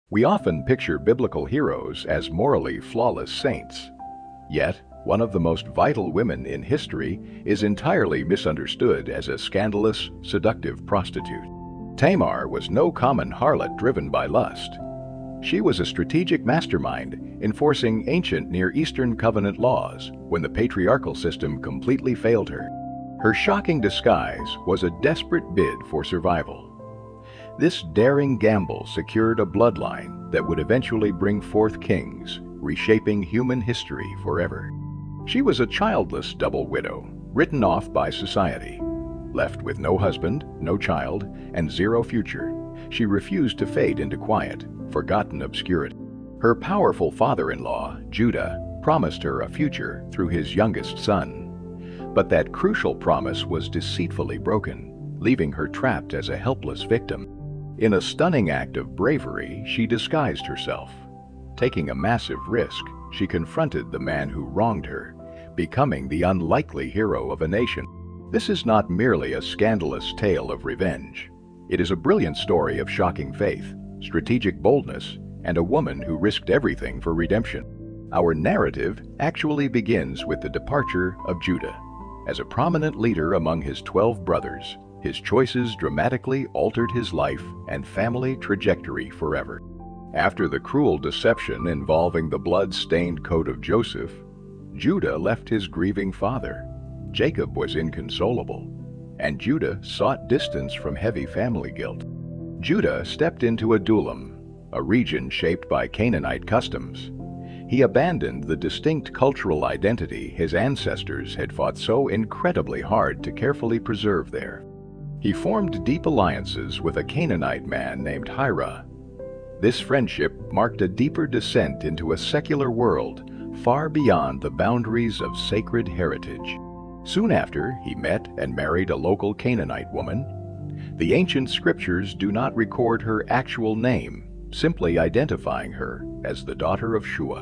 We often picture biblical heroes as morally flawless saints. Yet, one of the most vital women in history is entirely misunderstood as a scandalous, seductive prostitute. Tamar was no common harlot driven by lust. She was a strategic mastermind enforcing ancient Near Eastern covenant laws when the patriarchal system completely failed her. Her shocking disguise was a desperate bid for survival. This daring gamble secured a bloodline that would eventually bring forth kings, reshaping human history forever. She was a childless double widow, written off by society. Left with no husband, no child, and zero future, she refused to fade into quiet, forgotten obscurity. Her powerful father-in-law, Judah, promised her a future through his youngest son. But that crucial promise was deceitfully broken, leaving her trapped as a helpless victim. In a stunning act of bravery, she disguised herself. Taking a massive risk, she confronted the man who wronged her, becoming the unlikely hero of a nation. This is not merely a scandalous tale of revenge. It is a brilliant story of shocking faith, strategic boldness, and a woman who risked everything for redemption. Our narrative actually begins with the departure of Judah. As a prominent leader among his 12 brothers, his choices dramatically altered his life and family trajectory forever. After the cruel deception involving the blood-stained coat of Joseph, Judah left his grieving father. Jacob was inconsolable, and Judah sought distance from heavy family guilt. Judah stepped into Adullam, a region shaped by Canaanite customs. He abandoned the distinct cultural identity his ancestors had fought so incredibly hard to carefully preserve there. He formed deep alliances with a Canaanite man named Heir. This friendship marked a deeper descent into a secular world far beyond the boundaries of sacred heritage. Soon after, he met and married a local Canaanite woman. The ancient scriptures do not record her actual name, simply identifying her as the daughter of Shua.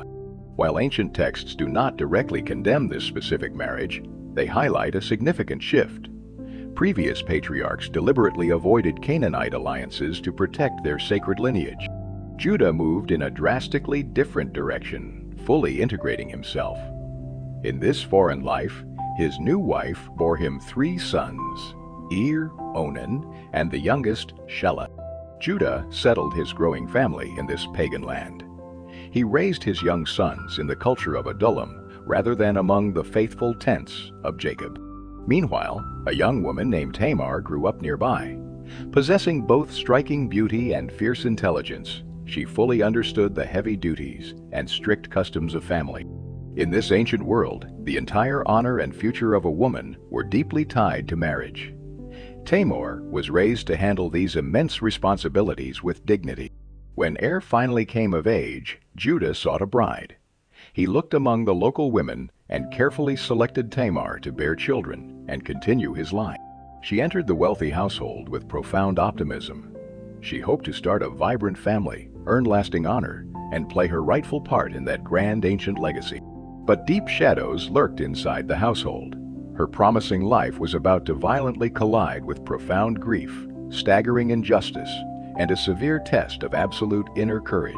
While ancient texts do not directly condemn this specific marriage, they highlight a significant shift. Previous patriarchs deliberately avoided Canaanite alliances to protect their sacred lineage. Judah moved in a drastically different direction, fully integrating himself. In this foreign life, his new wife bore him 3 sons, Er, Onan, and the youngest, Shelah. Judah settled his growing family in this pagan land. He raised his young sons in the culture of Adullam rather than among the faithful tents of Jacob. Meanwhile, a young woman named Tamar grew up nearby. Possessing both striking beauty and fierce intelligence, she fully understood the heavy duties and strict customs of family. In this ancient world, the entire honor and future of a woman were deeply tied to marriage. Tamar was raised to handle these immense responsibilities with dignity. When heir finally came of age, Judah sought a bride. He looked among the local women and carefully selected Tamar to bear children and continue his line. She entered the wealthy household with profound optimism. She hoped to start a vibrant family, earn lasting honor, and play her rightful part in that grand ancient legacy. But deep shadows lurked inside the household. Her promising life was about to violently collide with profound grief, staggering injustice, and a severe test of absolute inner courage.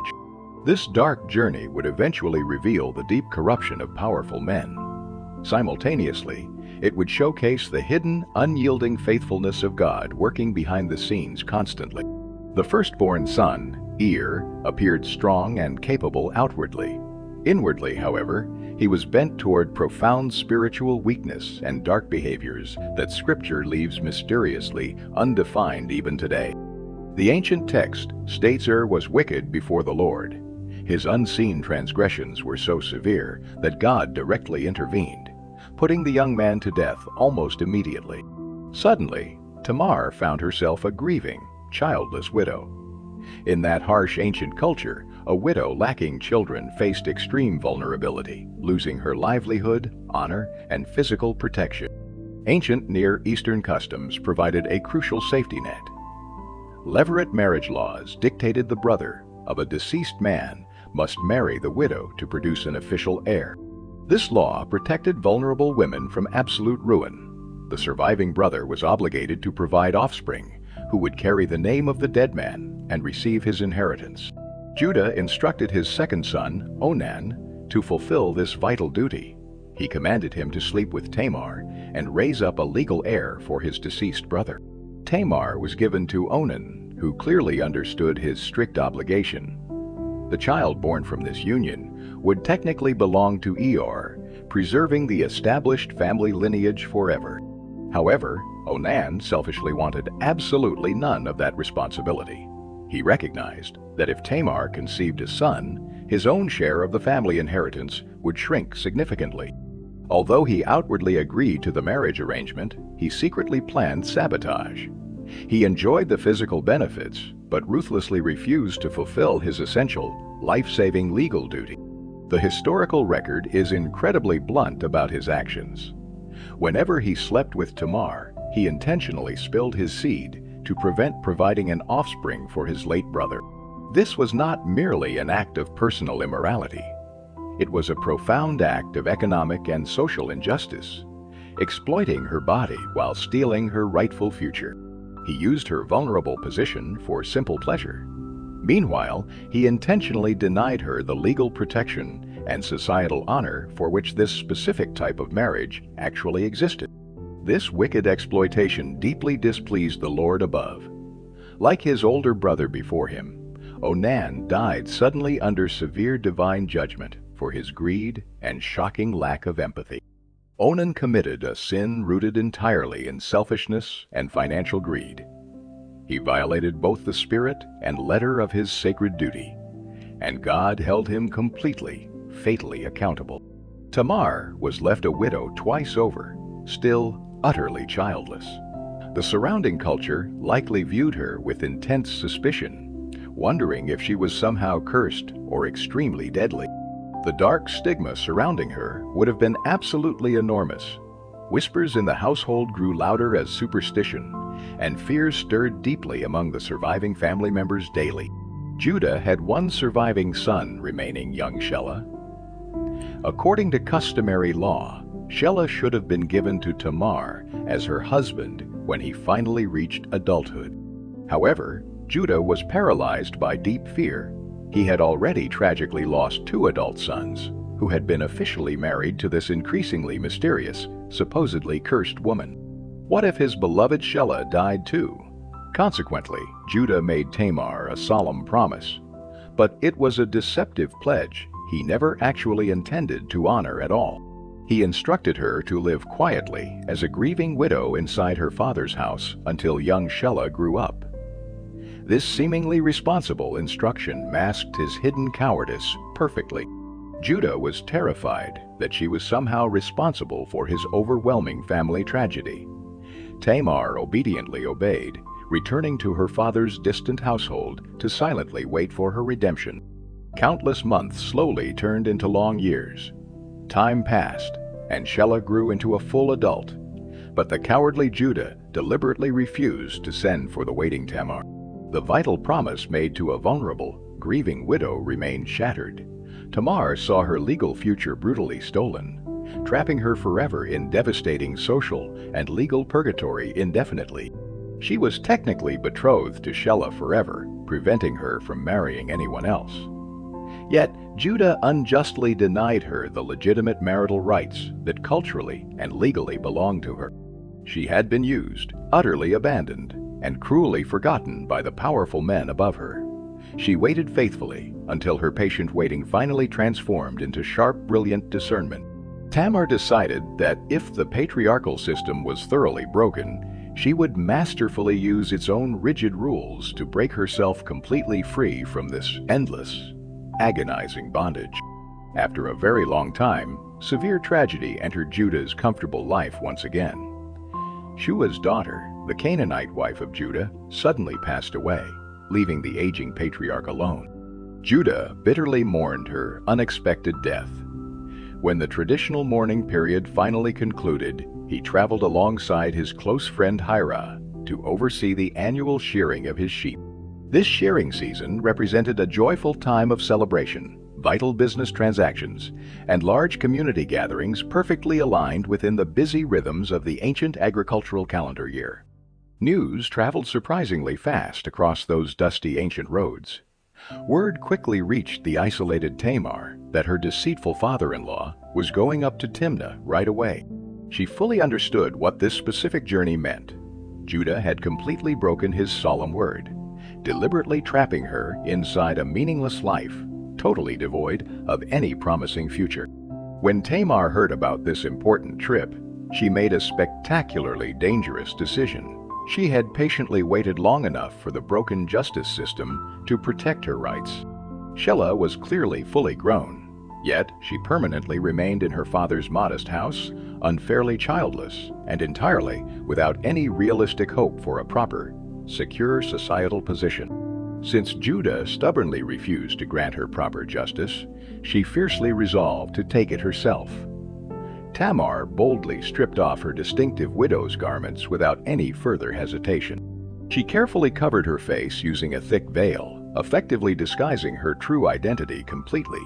This dark journey would eventually reveal the deep corruption of powerful men. Simultaneously, it would showcase the hidden, unyielding faithfulness of God working behind the scenes constantly. The firstborn son, Er, appeared strong and capable outwardly. Inwardly, however, he was bent toward profound spiritual weakness and dark behaviors that Scripture leaves mysteriously undefined even today. The ancient text states Er was wicked before the Lord. His unseen transgressions were so severe that God directly intervened, putting the young man to death almost immediately. Suddenly, Tamar found herself a grieving, childless widow. In that harsh ancient culture, a widow lacking children faced extreme vulnerability, losing her livelihood, honor, and physical protection. Ancient Near Eastern customs provided a crucial safety net. Levirate marriage laws dictated the brother of a deceased man must marry the widow to produce an official heir. This law protected vulnerable women from absolute ruin. The surviving brother was obligated to provide offspring who would carry the name of the dead man and receive his inheritance. Judah instructed his second son, Onan, to fulfill this vital duty. He commanded him to sleep with Tamar and raise up a legal heir for his deceased brother. Tamar was given to Onan, who clearly understood his strict obligation. The child born from this union would technically belong to Eor, preserving the established family lineage forever. However, Onan selfishly wanted absolutely none of that responsibility. He recognized that if Tamar conceived a son, his own share of the family inheritance would shrink significantly. Although he outwardly agreed to the marriage arrangement, he secretly planned sabotage. He enjoyed the physical benefits, but ruthlessly refused to fulfill his essential, life-saving legal duty. The historical record is incredibly blunt about his actions. Whenever he slept with Tamar, he intentionally spilled his seed to prevent providing an offspring for his late brother. This was not merely an act of personal immorality. It was a profound act of economic and social injustice, exploiting her body while stealing her rightful future. He used her vulnerable position for simple pleasure. Meanwhile, he intentionally denied her the legal protection and societal honor for which this specific type of marriage actually existed. This wicked exploitation deeply displeased the Lord above. Like his older brother before him, Onan died suddenly under severe divine judgment for his greed and shocking lack of empathy. Onan committed a sin rooted entirely in selfishness and financial greed. He violated both the spirit and letter of his sacred duty, and God held him completely, fatally accountable. Tamar was left a widow twice over, still utterly childless. The surrounding culture likely viewed her with intense suspicion, wondering if she was somehow cursed or extremely deadly. The dark stigma surrounding her would have been absolutely enormous. Whispers in the household grew louder as superstition, and fears stirred deeply among the surviving family members daily. Judah had one surviving son remaining, young Shelah. According to customary law, Shelah should have been given to Tamar as her husband when he finally reached adulthood. However, Judah was paralyzed by deep fear. He had already tragically lost 2 adult sons, who had been officially married to this increasingly mysterious, supposedly cursed woman. What if his beloved Shelah died too? Consequently, Judah made Tamar a solemn promise, but it was a deceptive pledge he never actually intended to honor at all. He instructed her to live quietly as a grieving widow inside her father's house until young Shelah grew up. This seemingly responsible instruction masked his hidden cowardice perfectly. Judah was terrified that she was somehow responsible for his overwhelming family tragedy. Tamar obediently obeyed, returning to her father's distant household to silently wait for her redemption. Countless months slowly turned into long years. Time passed, and Shelah grew into a full adult, but the cowardly Judah deliberately refused to send for the waiting Tamar. The vital promise made to a vulnerable, grieving widow remained shattered. Tamar saw her legal future brutally stolen, trapping her forever in devastating social and legal purgatory indefinitely. She was technically betrothed to Shelah forever, preventing her from marrying anyone else. Yet, Judah unjustly denied her the legitimate marital rights that culturally and legally belonged to her. She had been used, utterly abandoned, and cruelly forgotten by the powerful men above her. She waited faithfully until her patient waiting finally transformed into sharp, brilliant discernment. Tamar decided that if the patriarchal system was thoroughly broken, she would masterfully use its own rigid rules to break herself completely free from this endless, agonizing bondage. After a very long time, severe tragedy entered Judah's comfortable life once again. Shua's daughter, the Canaanite wife of Judah, suddenly passed away, leaving the aging patriarch alone. Judah bitterly mourned her unexpected death. When the traditional mourning period finally concluded, he traveled alongside his close friend Heir to oversee the annual shearing of his sheep. This shearing season represented a joyful time of celebration, vital business transactions, and large community gatherings perfectly aligned within the busy rhythms of the ancient agricultural calendar year. News traveled surprisingly fast across those dusty ancient roads. Word quickly reached the isolated Tamar that her deceitful father-in-law was going up to Timnah right away. She fully understood what this specific journey meant. Judah had completely broken his solemn word, deliberately trapping her inside a meaningless life, totally devoid of any promising future. When Tamar heard about this important trip, she made a spectacularly dangerous decision. She had patiently waited long enough for the broken justice system to protect her rights. Shelah was clearly fully grown, yet she permanently remained in her father's modest house, unfairly childless, and entirely without any realistic hope for a proper, secure societal position. Since Judah stubbornly refused to grant her proper justice, she fiercely resolved to take it herself. Tamar boldly stripped off her distinctive widow's garments without any further hesitation. She carefully covered her face using a thick veil, effectively disguising her true identity completely.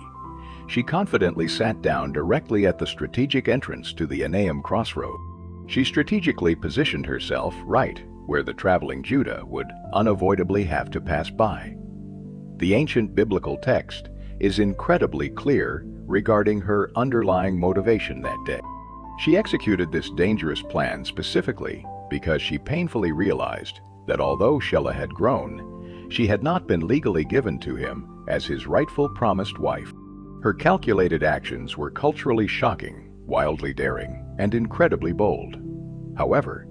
She confidently sat down directly at the strategic entrance to the Anaim crossroad. She strategically positioned herself right where the traveling Judah would unavoidably have to pass by. The ancient biblical text is incredibly clear regarding her underlying motivation that day. She executed this dangerous plan specifically because she painfully realized that although Shelah had grown, she had not been legally given to him as his rightful promised wife. Her calculated actions were culturally shocking, wildly daring, and incredibly bold. However,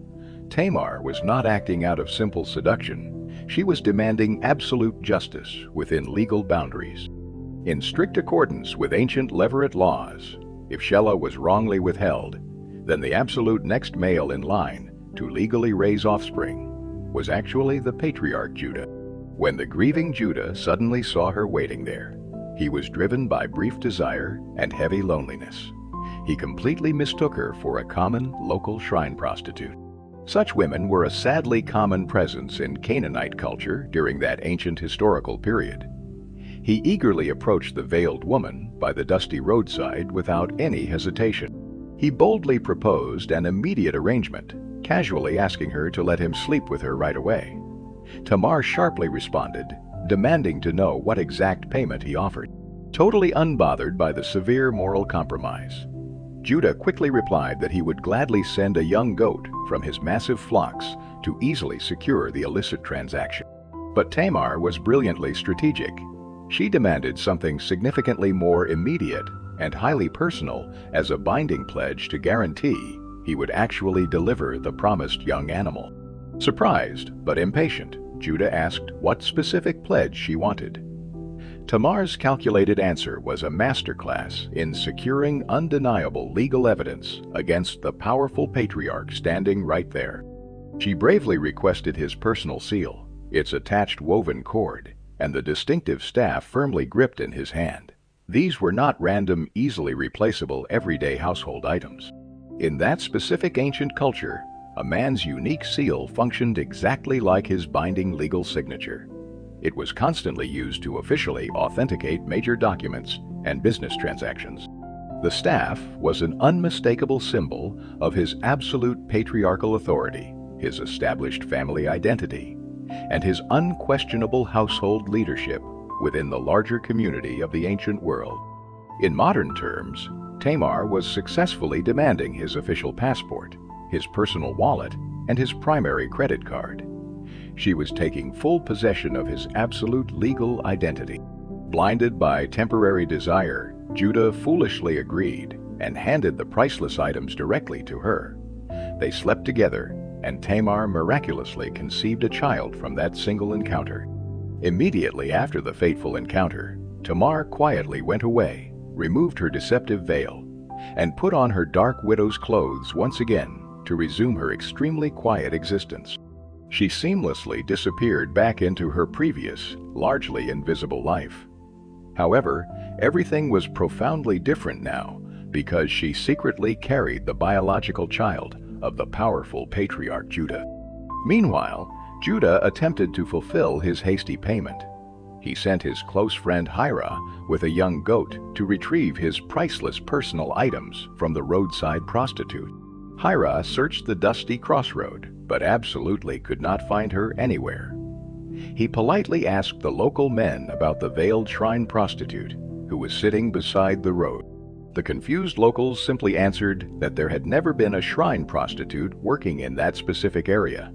Tamar was not acting out of simple seduction. She was demanding absolute justice within legal boundaries. In strict accordance with ancient Levirate laws, if Shelah was wrongly withheld, then the absolute next male in line to legally raise offspring was actually the patriarch Judah. When the grieving Judah suddenly saw her waiting there, he was driven by brief desire and heavy loneliness. He completely mistook her for a common local shrine prostitute. Such women were a sadly common presence in Canaanite culture during that ancient historical period. He eagerly approached the veiled woman by the dusty roadside without any hesitation. He boldly proposed an immediate arrangement, casually asking her to let him sleep with her right away. Tamar sharply responded, demanding to know what exact payment he offered. Totally unbothered by the severe moral compromise, Judah quickly replied that he would gladly send a young goat from his massive flocks to easily secure the illicit transaction. But Tamar was brilliantly strategic. She demanded something significantly more immediate and highly personal as a binding pledge to guarantee he would actually deliver the promised young animal. Surprised but impatient, Judah asked what specific pledge she wanted. Tamar's calculated answer was a masterclass in securing undeniable legal evidence against the powerful patriarch standing right there. She bravely requested his personal seal, its attached woven cord, and the distinctive staff firmly gripped in his hand. These were not random, easily replaceable everyday household items. In that specific ancient culture, a man's unique seal functioned exactly like his binding legal signature. It was constantly used to officially authenticate major documents and business transactions. The staff was an unmistakable symbol of his absolute patriarchal authority, his established family identity, and his unquestionable household leadership within the larger community of the ancient world. In modern terms, Tamar was successfully demanding his official passport, his personal wallet, and his primary credit card. She was taking full possession of his absolute legal identity. Blinded by temporary desire, Judah foolishly agreed and handed the priceless items directly to her. They slept together, and Tamar miraculously conceived a child from that single encounter. Immediately after the fateful encounter, Tamar quietly went away, removed her deceptive veil, and put on her dark widow's clothes once again to resume her extremely quiet existence. She seamlessly disappeared back into her previous, largely invisible life. However, everything was profoundly different now because she secretly carried the biological child of the powerful patriarch Judah. Meanwhile, Judah attempted to fulfill his hasty payment. He sent his close friend Heir with a young goat to retrieve his priceless personal items from the roadside prostitute. Heir searched the dusty crossroad, but absolutely could not find her anywhere. He politely asked the local men about the veiled shrine prostitute who was sitting beside the road. The confused locals simply answered that there had never been a shrine prostitute working in that specific area.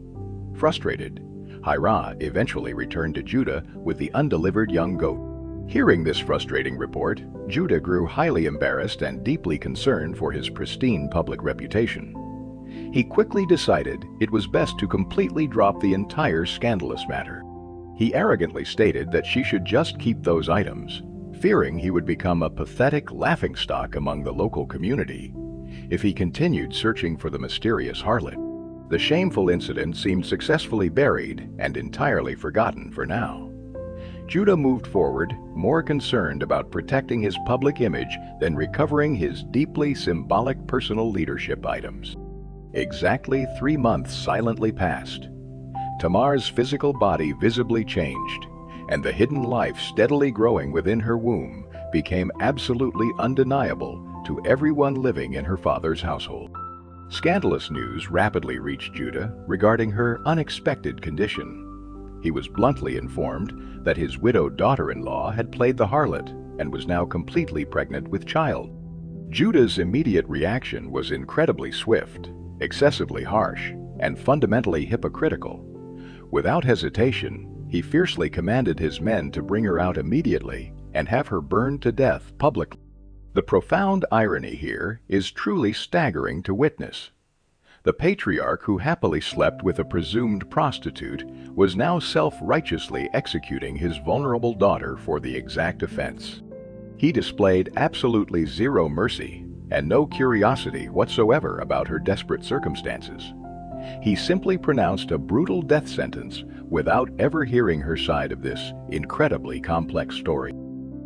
Frustrated, Heir eventually returned to Judah with the undelivered young goat. Hearing this frustrating report, Judah grew highly embarrassed and deeply concerned for his pristine public reputation. He quickly decided it was best to completely drop the entire scandalous matter. He arrogantly stated that she should just keep those items, fearing he would become a pathetic laughingstock among the local community if he continued searching for the mysterious harlot. The shameful incident seemed successfully buried and entirely forgotten for now. Judah moved forward, more concerned about protecting his public image than recovering his deeply symbolic personal leadership items. Exactly 3 months silently passed. Tamar's physical body visibly changed, and the hidden life steadily growing within her womb became absolutely undeniable to everyone living in her father's household. Scandalous news rapidly reached Judah regarding her unexpected condition. He was bluntly informed that his widowed daughter-in-law had played the harlot and was now completely pregnant with child. Judah's immediate reaction was incredibly swift, excessively harsh, and fundamentally hypocritical. Without hesitation, he fiercely commanded his men to bring her out immediately and have her burned to death publicly. The profound irony here is truly staggering to witness. The patriarch who happily slept with a presumed prostitute was now self-righteously executing his vulnerable daughter for the exact offense. He displayed absolutely zero mercy and no curiosity whatsoever about her desperate circumstances. He simply pronounced a brutal death sentence without ever hearing her side of this incredibly complex story.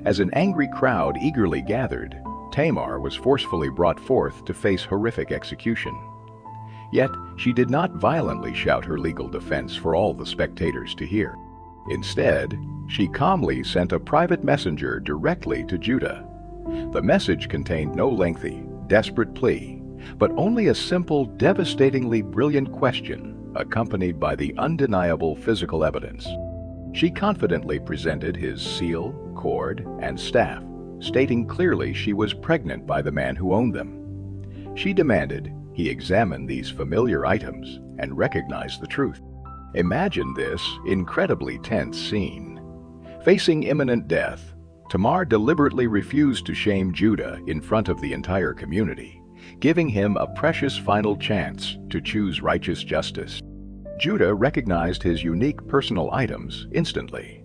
As an angry crowd eagerly gathered, Tamar was forcefully brought forth to face horrific execution. Yet, she did not violently shout her legal defense for all the spectators to hear. Instead, she calmly sent a private messenger directly to Judah. The message contained no lengthy, desperate plea, but only a simple, devastatingly brilliant question accompanied by the undeniable physical evidence. She confidently presented his seal, cord, and staff, stating clearly she was pregnant by the man who owned them. She demanded he examine these familiar items and recognize the truth. Imagine this incredibly tense scene. Facing imminent death, Tamar deliberately refused to shame Judah in front of the entire community, giving him a precious final chance to choose righteous justice. Judah recognized his unique personal items instantly.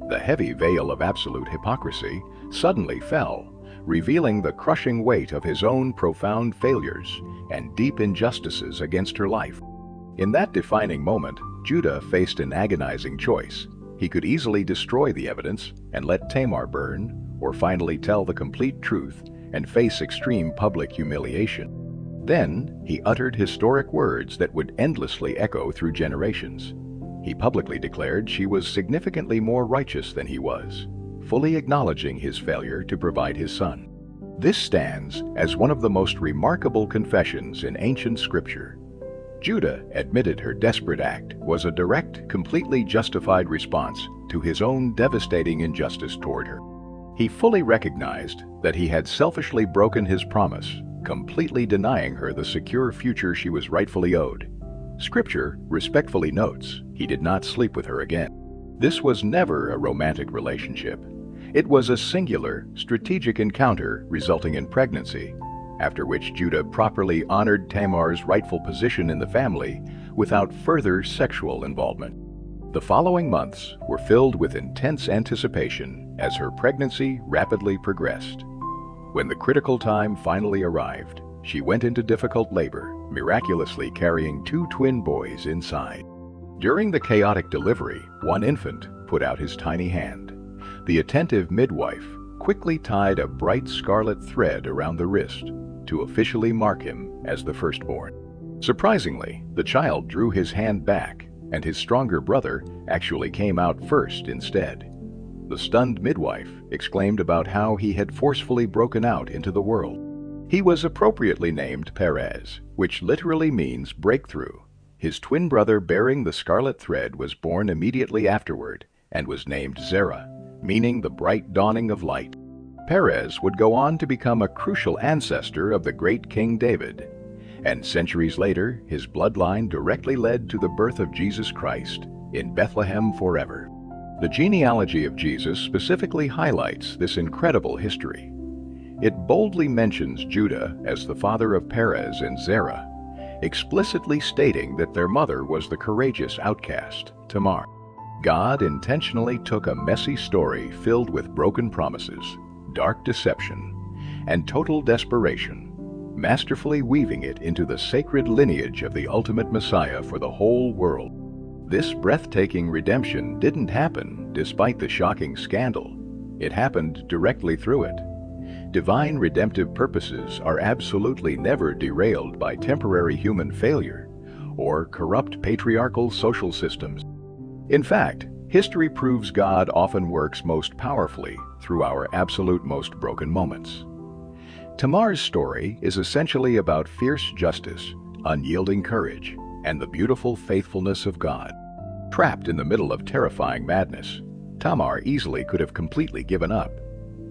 The heavy veil of absolute hypocrisy suddenly fell, revealing the crushing weight of his own profound failures and deep injustices against her life. In that defining moment, Judah faced an agonizing choice. He could easily destroy the evidence and let Tamar burn, or finally tell the complete truth and face extreme public humiliation. Then, he uttered historic words that would endlessly echo through generations. He publicly declared she was significantly more righteous than he was, fully acknowledging his failure to provide his son. This stands as one of the most remarkable confessions in ancient scripture. Judah admitted her desperate act was a direct, completely justified response to his own devastating injustice toward her. He fully recognized that he had selfishly broken his promise, completely denying her the secure future she was rightfully owed. Scripture respectfully notes he did not sleep with her again. This was never a romantic relationship. It was a singular, strategic encounter resulting in pregnancy, after which Judah properly honored Tamar's rightful position in the family without further sexual involvement. The following months were filled with intense anticipation as her pregnancy rapidly progressed. When the critical time finally arrived, she went into difficult labor, miraculously carrying 2 twin boys inside. During the chaotic delivery, one infant put out his tiny hand. The attentive midwife quickly tied a bright scarlet thread around the wrist to officially mark him as the firstborn. Surprisingly, the child drew his hand back, and his stronger brother actually came out first instead. The stunned midwife exclaimed about how he had forcefully broken out into the world. He was appropriately named Perez, which literally means breakthrough, His twin brother bearing the scarlet thread was born immediately afterward and was named Zerah, meaning the bright dawning of light. Perez would go on to become a crucial ancestor of the great King David, and centuries later his bloodline directly led to the birth of Jesus Christ in Bethlehem forever. The genealogy of Jesus specifically highlights this incredible history. It boldly mentions Judah as the father of Perez and Zerah, explicitly stating that their mother was the courageous outcast, Tamar. God intentionally took a messy story filled with broken promises, dark deception, and total desperation, masterfully weaving it into the sacred lineage of the ultimate Messiah for the whole world. This breathtaking redemption didn't happen despite the shocking scandal. It happened directly through it. Divine redemptive purposes are absolutely never derailed by temporary human failure or corrupt patriarchal social systems. In fact, history proves God often works most powerfully through our absolute most broken moments. Tamar's story is essentially about fierce justice, unyielding courage, and the beautiful faithfulness of God. Trapped in the middle of terrifying madness, Tamar easily could have completely given up.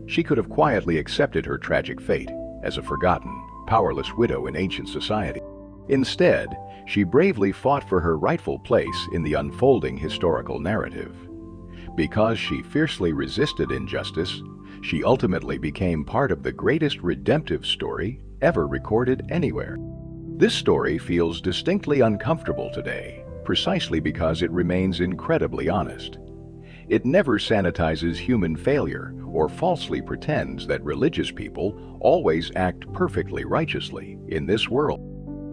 She could have quietly accepted her tragic fate as a forgotten, powerless widow in ancient society. Instead, she bravely fought for her rightful place in the unfolding historical narrative. Because she fiercely resisted injustice, she ultimately became part of the greatest redemptive story ever recorded anywhere. This story feels distinctly uncomfortable today, precisely because it remains incredibly honest. It never sanitizes human failure or falsely pretends that religious people always act perfectly righteously in this world.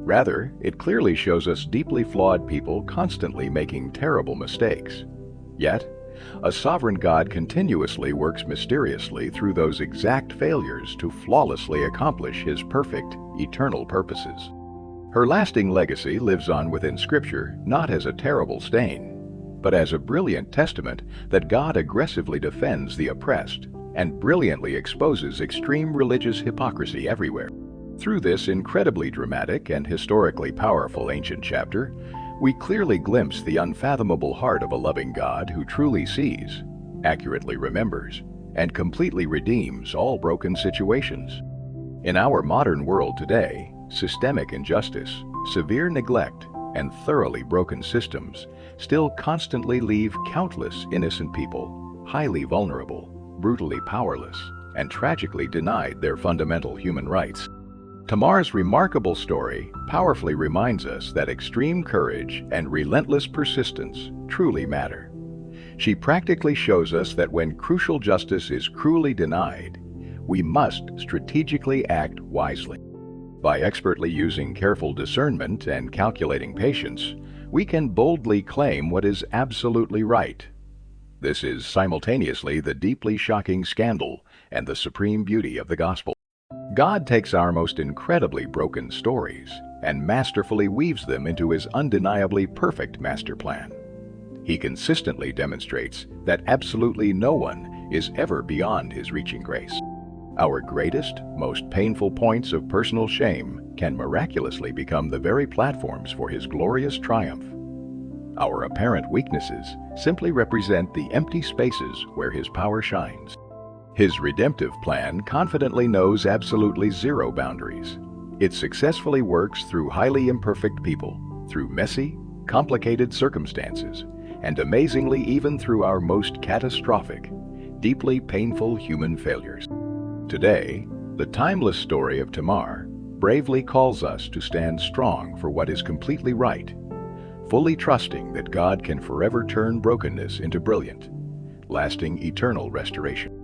Rather, it clearly shows us deeply flawed people constantly making terrible mistakes. Yet, a sovereign God continuously works mysteriously through those exact failures to flawlessly accomplish His perfect, eternal purposes. Her lasting legacy lives on within Scripture not as a terrible stain, but as a brilliant testament that God aggressively defends the oppressed and brilliantly exposes extreme religious hypocrisy everywhere. Through this incredibly dramatic and historically powerful ancient chapter, we clearly glimpse the unfathomable heart of a loving God who truly sees, accurately remembers, and completely redeems all broken situations. In our modern world today, systemic injustice, severe neglect, and thoroughly broken systems still constantly leave countless innocent people highly vulnerable, brutally powerless, and tragically denied their fundamental human rights. Tamar's remarkable story powerfully reminds us that extreme courage and relentless persistence truly matter. She practically shows us that when crucial justice is cruelly denied, we must strategically act wisely. By expertly using careful discernment and calculating patience, we can boldly claim what is absolutely right. This is simultaneously the deeply shocking scandal and the supreme beauty of the gospel. God takes our most incredibly broken stories and masterfully weaves them into His undeniably perfect master plan. He consistently demonstrates that absolutely no one is ever beyond His reaching grace. Our greatest, most painful points of personal shame can miraculously become the very platforms for His glorious triumph. Our apparent weaknesses simply represent the empty spaces where His power shines. His redemptive plan confidently knows absolutely zero boundaries. It successfully works through highly imperfect people, through messy, complicated circumstances, and amazingly even through our most catastrophic, deeply painful human failures. Today, the timeless story of Tamar bravely calls us to stand strong for what is completely right, fully trusting that God can forever turn brokenness into brilliant, lasting eternal restoration.